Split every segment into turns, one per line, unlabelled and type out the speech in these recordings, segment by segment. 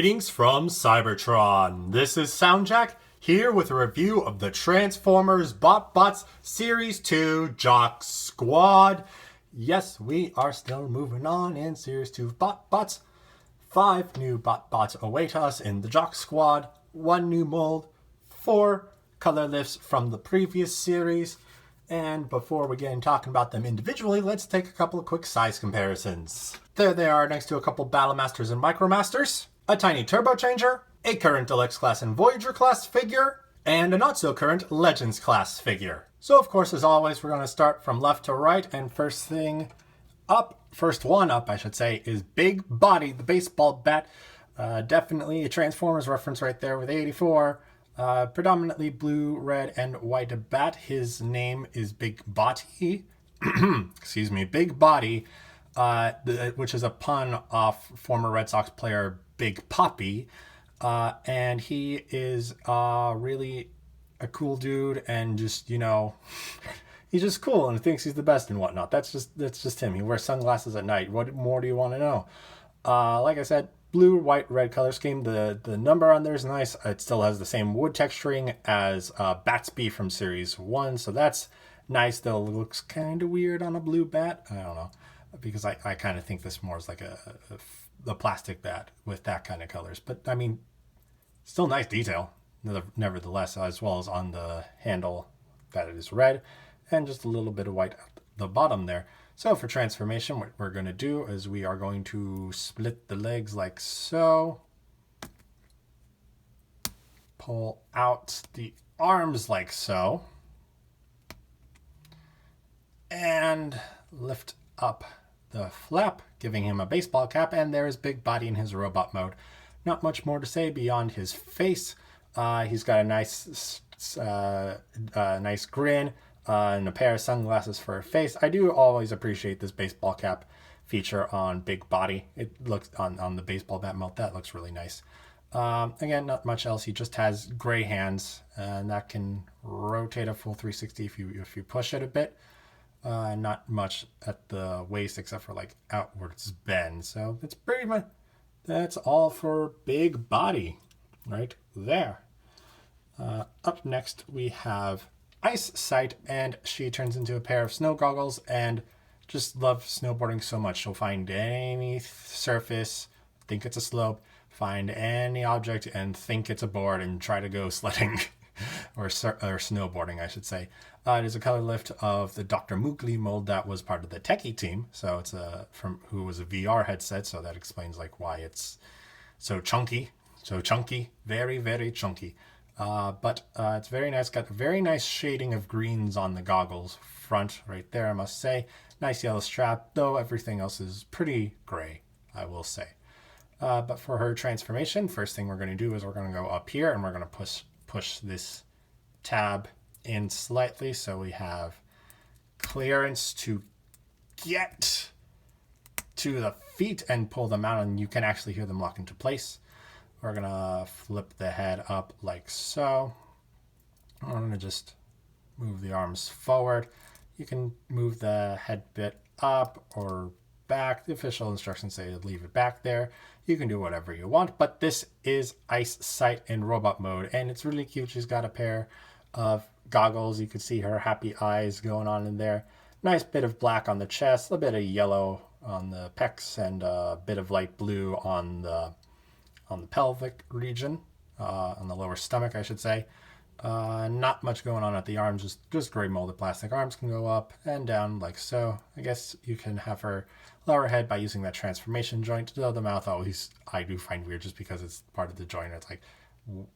Greetings from Cybertron. This is SoundJack here with a review of the Transformers BotBots Series 2 Jock Squad. Yes, we are still moving on in Series 2 BotBots. 5 new BotBots await us in the Jock Squad, 1 new mold, 4 color lifts from the previous series. And before we get into talking about them individually, let's take a couple of quick size comparisons. There they are next to a couple Battle Masters and Micromasters, a tiny Turbo Changer, a current Deluxe class and Voyager class figure, and a not so current Legends class figure. So of course, as always, we're going to start from left to right, and first one up, I should say, is Big Body, the baseball bat. Definitely a Transformers reference right there with 84. Predominantly blue, red, and white bat. His name is Big Body. Excuse me, Big Body, which is a pun off former Red Sox player Big Poppy. And he is really a cool dude, and just, he's just cool and thinks he's the best and whatnot. That's just him. He wears sunglasses at night. What more do you want to know? Like I said, blue, white, red color scheme. The number on there is nice. It still has the same wood texturing as Batsby from Series 1, so that's nice, though it looks kind of weird on a blue bat. I don't know, because I kind of think this more is like a plastic bat with that kind of colors. But, I mean, still nice detail, nevertheless, as well as on the handle that it is red, and just a little bit of white at the bottom there. So for transformation, what we're going to do is we are going to split the legs like so. Pull out the arms like so. And lift up the flap, giving him a baseball cap. And there is Big Body in his robot mode. Not much more to say beyond his face. He's got a nice grin. And a pair of sunglasses for her face. I do always appreciate this baseball cap feature on Big Body. It looks on the baseball bat mount. That looks really nice. Again, not much else. He just has gray hands, and that can rotate a full 360 if you push it a bit. Not much at the waist except for like outwards bend. So it's pretty much, that's all for Big Body right there. Up next we have Ice Sight, and she turns into a pair of snow goggles and just loves snowboarding so much. She'll find any surface, think it's a slope, find any object and think it's a board and try to go sledding or snowboarding, I should say. It is a color lift of the Dr. Moogly mold that was part of the Techie team. So it's who was a VR headset, so that explains like why it's so chunky, very, very chunky. But it's very nice. Got a very nice shading of greens on the goggles front right there, I must say. Nice yellow strap, though everything else is pretty gray, I will say. But for her transformation, first thing we're going to do is we're going to go up here and we're going to push this tab in slightly so we have clearance to get to the feet and pull them out, and you can actually hear them lock into place. We're going to flip the head up like so. I'm going to just move the arms forward. You can move the head bit up or back. The official instructions say leave it back there. You can do whatever you want, but this is Ice Sight in robot mode, and it's really cute. She's got a pair of goggles. You can see her happy eyes going on in there. Nice bit of black on the chest, a bit of yellow on the pecs, and a bit of light blue on the pelvic region, on the lower stomach, I should say. Not much going on at the arms, just gray molded plastic. Arms can go up and down like so. I guess you can have her lower head by using that transformation joint. Though the mouth I do find weird just because it's part of the joint. It's like,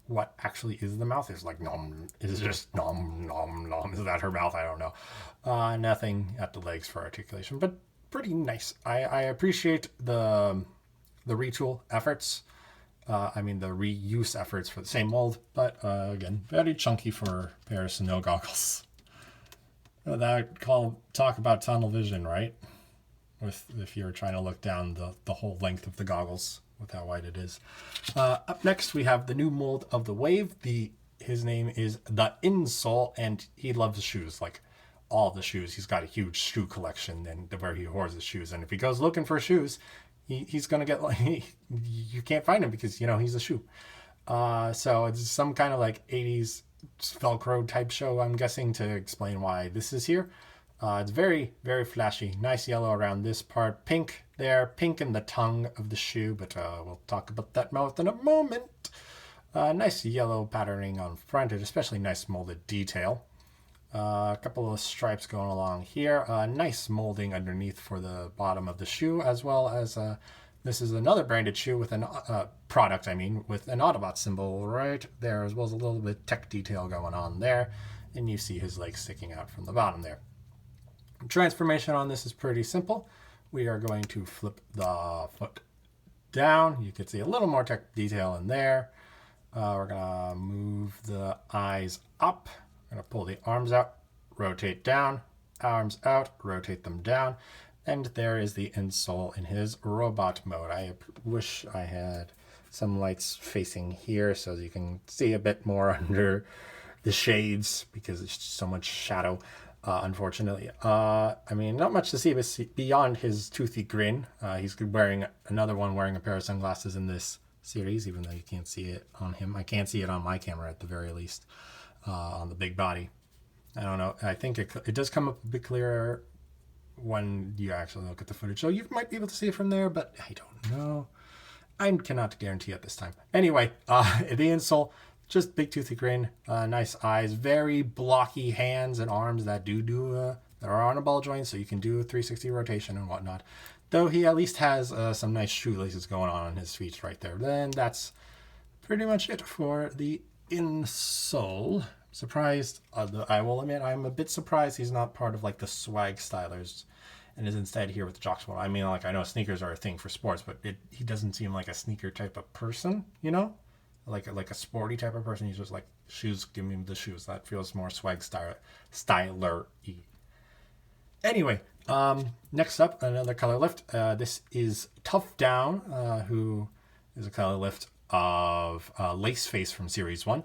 what actually is the mouth? It's like, nom. Is it just nom, nom, nom? Is that her mouth? I don't know. Nothing at the legs for articulation, but pretty nice. I appreciate the retool efforts. The reuse efforts for the same mold, but again, very chunky for a pair of snow goggles. Talk about tunnel vision, right? If you're trying to look down the whole length of the goggles with how wide it is. Up next, we have the new mold of the Wave. His name is the Insole, and he loves shoes, like all the shoes. He's got a huge shoe collection and where he hoards his shoes. And if he goes looking for shoes, he's gonna get like you can't find him because he's a shoe. So it's some kind of like 80s Velcro type show, I'm guessing, to explain why this is here. It's very, very flashy. Nice yellow around this part. Pink there. Pink in the tongue of the shoe, but we'll talk about that mouth in a moment. Nice yellow patterning on front, and especially nice molded detail. A couple of stripes going along here. Nice molding underneath for the bottom of the shoe, as well as this is another branded shoe with an product, with an Autobot symbol right there, as well as a little bit tech detail going on there. And you see his legs sticking out from the bottom there. Transformation on this is pretty simple. We are going to flip the foot down. You can see a little more tech detail in there. We're going to move the eyes up. We're going to pull the arms out, rotate down, arms out, rotate them down. And there is the insole in his robot mode. I wish I had some lights facing here so you can see a bit more under the shades because it's just so much shadow, unfortunately. Not much to see beyond his toothy grin. He's wearing another one, wearing a pair of sunglasses in this series, even though you can't see it on him. I can't see it on my camera at the very least, on the big body. I don't know. I think it does come up a bit clearer when you actually look at the footage. So you might be able to see it from there, but I don't know. I cannot guarantee at this time. Anyway, the insole, just big toothy grin, nice eyes, very blocky hands and arms that that are on a ball joint, so you can do a 360 rotation and whatnot. Though he at least has some nice shoelaces going on his feet right there. Then that's pretty much it for the insole. Surprised, I will admit, I'm a bit surprised he's not part of like the swag stylers and is instead here with the Jock's one. I know sneakers are a thing for sports, but he doesn't seem like a sneaker type of person, like a sporty type of person. He's just like, shoes, give me the shoes. That feels more swag styler-y. Anyway, next up, another color lift. This is Tough Down, who is a color lift of Lace Face from Series 1.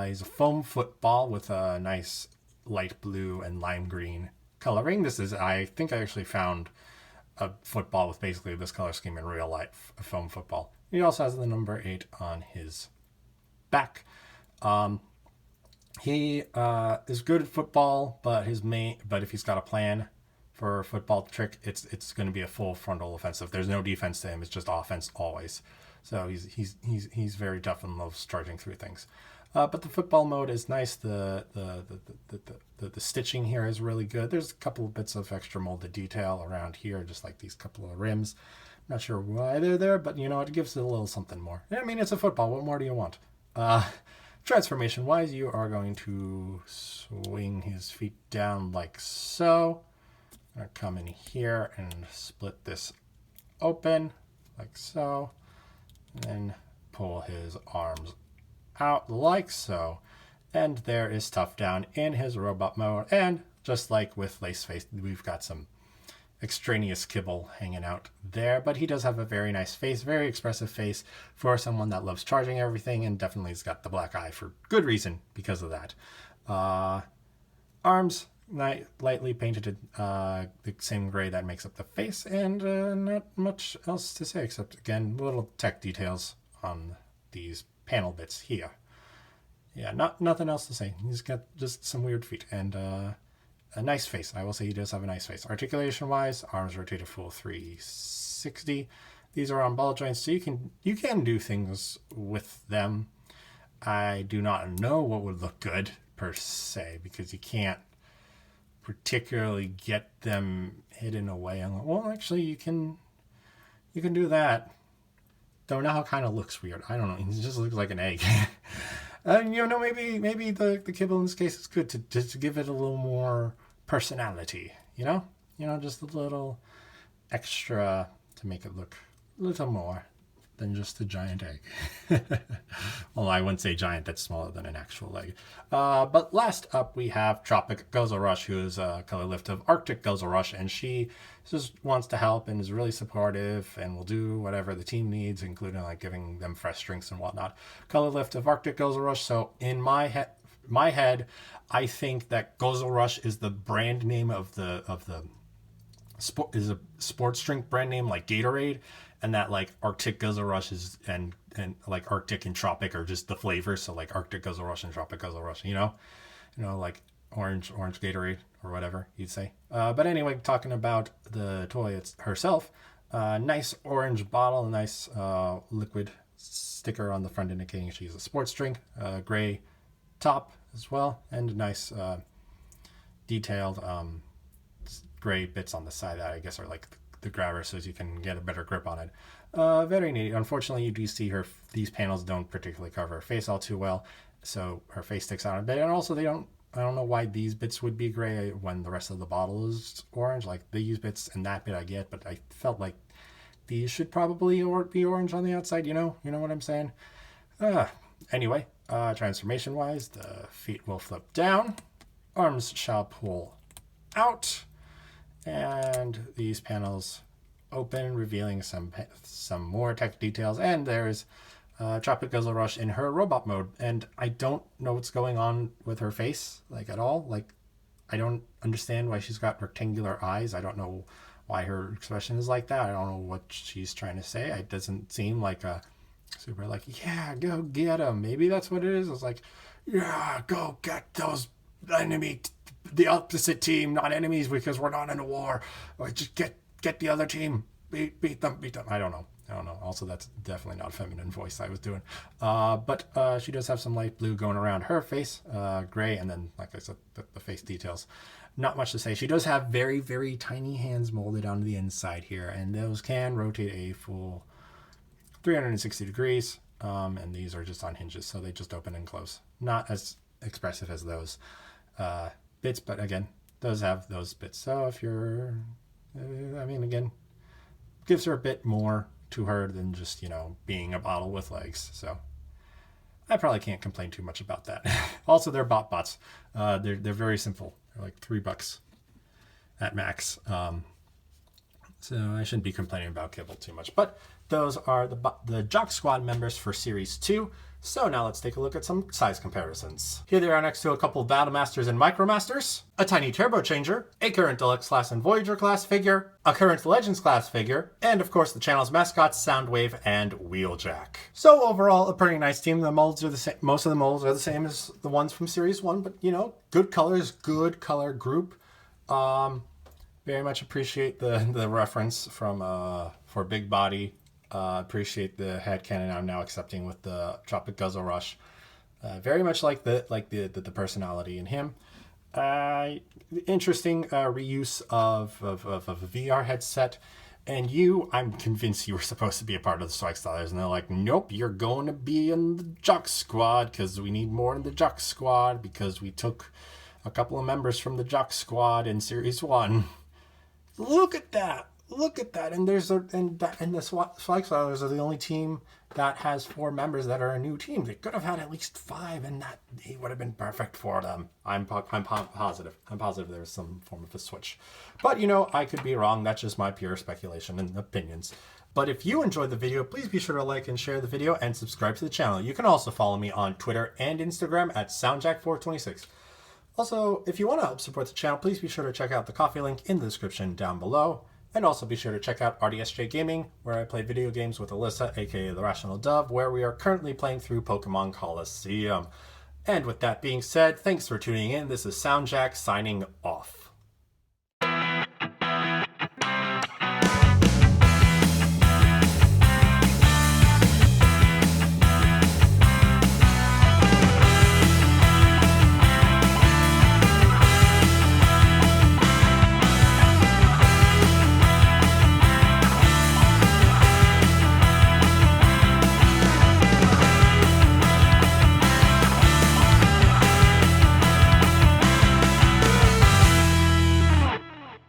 He's a foam football with a nice light blue and lime green coloring. I think I actually found a football with basically this color scheme in real life, a foam football. He also has the number 8 on his back. He is good at football, but if he's got a plan for a football trick, it's going to be a full frontal offensive. There's no defense to him; it's just offense always. So he's very tough and loves charging through things. But the football mode is nice. The stitching here is really good. There's a couple of bits of extra molded detail around here, just like these couple of rims. I'm not sure why they're there, but it gives it a little something more. It's a football. What more do you want? Transformation wise, you are going to swing his feet down like so. I'm going to come in here and split this open like so. And then pull his arms out like so. And there is Tough Down in his robot mode. And just like with Lace Face, we've got some extraneous kibble hanging out there, but he does have a very nice face, very expressive face for someone that loves charging everything, and definitely has got the black eye for good reason because of that. Arms lightly painted the same gray that makes up the face, and not much else to say except, again, little tech details on these panel bits here. Yeah, nothing else to say. He's got just some weird feet and a nice face. I will say he does have a nice face. Articulation wise, arms rotated full 360. These are on ball joints, so you can do things with them. I do not know what would look good per se, because you can't particularly get them hidden away. Well, actually, you can do that. Though now it kind of looks weird. I don't know. It just looks like an egg. And maybe the kibble in this case is good to give it a little more personality. Just a little extra to make it look a little more than just a giant egg. Well, I wouldn't say giant, that's smaller than an actual egg. But last up we have Tropic Gozo Rush, who is a color lift of Arctic Gozo Rush, and she just wants to help and is really supportive and will do whatever the team needs, including like giving them fresh drinks and whatnot. Color lift of Arctic Gozo Rush. So in my head, I think that Gozo Rush is the brand name of the sports drink brand name like Gatorade, and that like Arctic Gozo Rush is and like Arctic and Tropic are just the flavors. So like Arctic Gozo Rush and Tropic Gozo Rush, you know, like orange Gatorade or whatever you'd say. But anyway, talking about the toy herself, nice orange bottle, nice liquid sticker on the front indicating she's a sports drink, gray top as well, and nice detailed gray bits on the side that I guess are like the grabber so you can get a better grip on it. Very neat. Unfortunately, you do see these panels don't particularly cover her face all too well, so her face sticks out a bit, and also I don't know why these bits would be gray when the rest of the bottle is orange. Like these bits and that bit I get, but I felt like these should probably be orange on the outside, you know what I'm saying? Anyway, transformation wise, the feet will flip down, arms shall pull out, and these panels open, revealing some more tech details. And there's Tropic Gozo Rush in her robot mode, and I don't know what's going on with her face, like at all. Like, I don't understand why she's got rectangular eyes. I don't know why her expression is like that. I don't know what she's trying to say. It doesn't seem like a super like, yeah, go get them. Maybe that's what it is. It's like, yeah, go get those the opposite team, not enemies, because we're not in a war. Or just get the other team, beat them. I don't know. Also, that's definitely not a feminine voice I was doing. But she does have some light blue going around her face, gray, and then, like I said, the face details. Not much to say. She does have very, very tiny hands molded onto the inside here, and those can rotate a full 360 degrees. And these are just on hinges, so they just open and close. Not as expressive as those bits, but again, those have those bits. So if you're, again, gives her a bit more to her than just, being a bottle with legs. So I probably can't complain too much about that. Also, they're BotBots. They're very simple. They're like $3 at max. So I shouldn't be complaining about Kibble too much. But those are the Jock Squad members for Series 2. So now let's take a look at some size comparisons. Here they are next to a couple of Battle Masters and Micro Masters, a tiny Turbo Changer, a current Deluxe class and Voyager class figure, a current Legends class figure, and of course the channel's mascots Soundwave and Wheeljack. So overall, a pretty nice team. The molds are the same. Most of the molds are the same as the ones from Series 1, but good colors, good color group. Very much appreciate the reference from for Big Body. Appreciate the headcanon I'm now accepting with the Tropic Gozo Rush. Very much like the personality in him. Interesting reuse of a VR headset. And I'm convinced you were supposed to be a part of the Strike Stylers. And they're like, nope, you're going to be in the Jock Squad because we need more in the Jock Squad because we took a couple of members from the Jock Squad in Series 1. Look at that. And the Strike Stylers are the only team that has 4 members that are a new team. They could have had at least 5, and that he would have been perfect for them. I'm positive. I'm positive there was some form of a switch. But, I could be wrong. That's just my pure speculation and opinions. But if you enjoyed the video, please be sure to like and share the video and subscribe to the channel. You can also follow me on Twitter and Instagram at SoundJack426. Also, if you want to help support the channel, please be sure to check out the Ko-fi link in the description down below. And also be sure to check out RDSJ Gaming, where I play video games with Alyssa, aka The Rational Dove, where we are currently playing through Pokemon Coliseum. And with that being said, thanks for tuning in. This is SoundJack signing off.